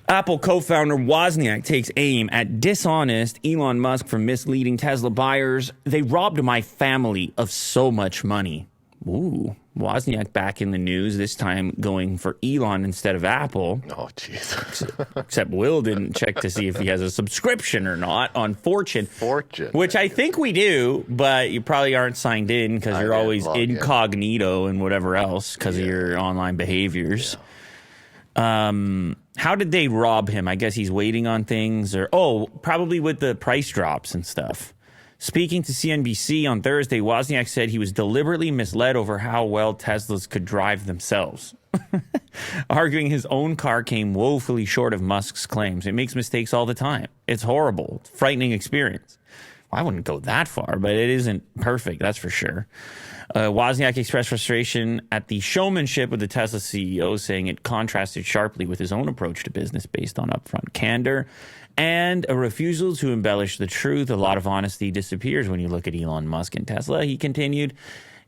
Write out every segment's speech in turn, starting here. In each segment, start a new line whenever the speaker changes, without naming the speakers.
Apple co-founder Wozniak takes aim at dishonest Elon Musk for misleading Tesla buyers. They robbed my family of so much money. Ooh, Wozniak back in the news, this time going for Elon instead of Apple.
Oh, jeez.
Except Will didn't check to see if he has a subscription or not on Fortune. Which I think we do, but you probably aren't signed in because you're always incognito and whatever else because of your online behaviors. Yeah. How did they rob him? I guess he's waiting on things probably with the price drops and stuff. Speaking to CNBC on Thursday, Wozniak said he was deliberately misled over how well Teslas could drive themselves, arguing his own car came woefully short of Musk's claims. It makes mistakes all the time. It's horrible. It's a frightening experience. Well, I wouldn't go that far, but it isn't perfect, that's for sure. Wozniak expressed frustration at the showmanship of the Tesla CEO, saying it contrasted sharply with his own approach to business based on upfront candor and a refusal to embellish the truth. A lot of honesty disappears when you look at Elon Musk and Tesla, he continued.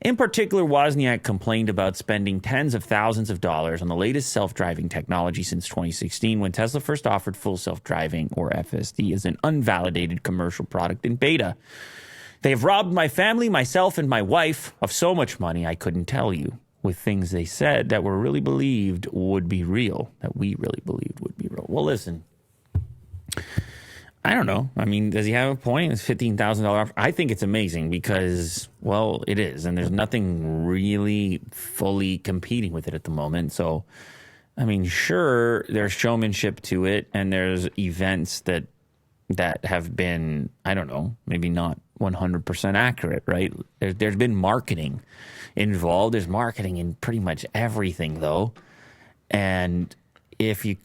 In particular, Wozniak complained about spending tens of thousands of dollars on the latest self-driving technology since 2016, when Tesla first offered full self-driving, or FSD, as an unvalidated commercial product in beta. They have robbed my family, myself, and my wife of so much money I couldn't tell you, with things they said that were really believed would be real, that we really believed would be real. Well, listen, I don't know. I mean, does he have a point? It's $15,000 offer. I think it's amazing because, well, it is. And there's nothing really fully competing with it at the moment. So, I mean, sure, there's showmanship to it. And there's events that have been, I don't know, maybe not 100% accurate, right? There's been marketing involved. There's marketing in pretty much everything, though. And if you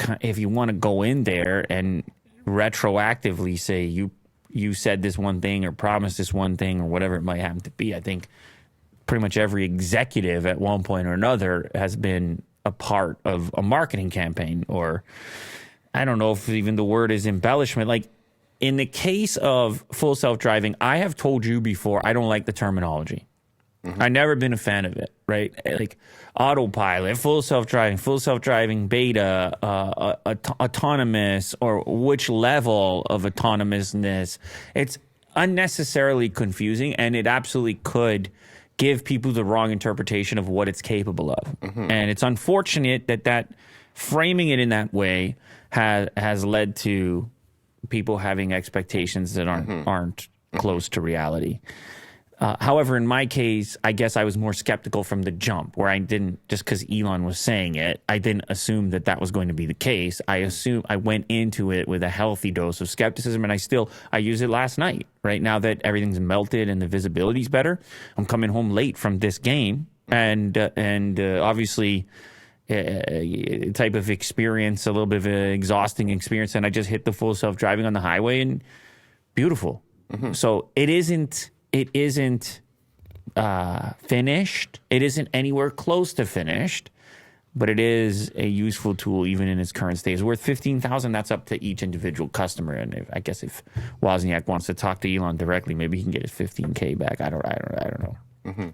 want to go in there and retroactively say you said this one thing or promised this one thing or whatever it might happen to be, I think pretty much every executive at one point or another has been a part of a marketing campaign, or I don't know if even the word is embellishment. Like in the case of full self-driving, I have told you before, I don't like the terminology. I've never been a fan of it, right? Like autopilot, full self-driving, beta, autonomous, or which level of autonomousness. It's unnecessarily confusing, and it absolutely could give people the wrong interpretation of what it's capable of. And it's unfortunate that framing it in that way has led to people having expectations that aren't close to reality. However, in my case, I guess I was more skeptical from the jump, where I didn't, just because Elon was saying it, I didn't assume that was going to be the case. I went into it with a healthy dose of skepticism, and I use it last night, right? Now that everything's melted and the visibility's better, I'm coming home late from this game, and obviously a type of experience, a little bit of an exhausting experience, and I just hit the full self-driving on the highway, and beautiful. So it isn't finished. It isn't anywhere close to finished, but it is a useful tool even in its current state. It's worth $15,000. That's up to each individual customer. And I guess if Wozniak wants to talk to Elon directly, maybe he can get his $15K back. I don't know.